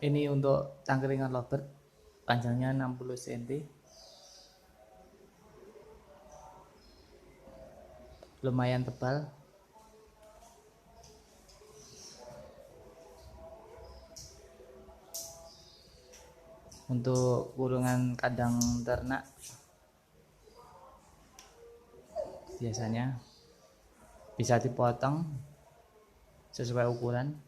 Ini untuk cangkringan lovebird, panjangnya 60 cm, lumayan tebal. Untuk kurungan kandang ternak biasanya bisa dipotong sesuai ukuran.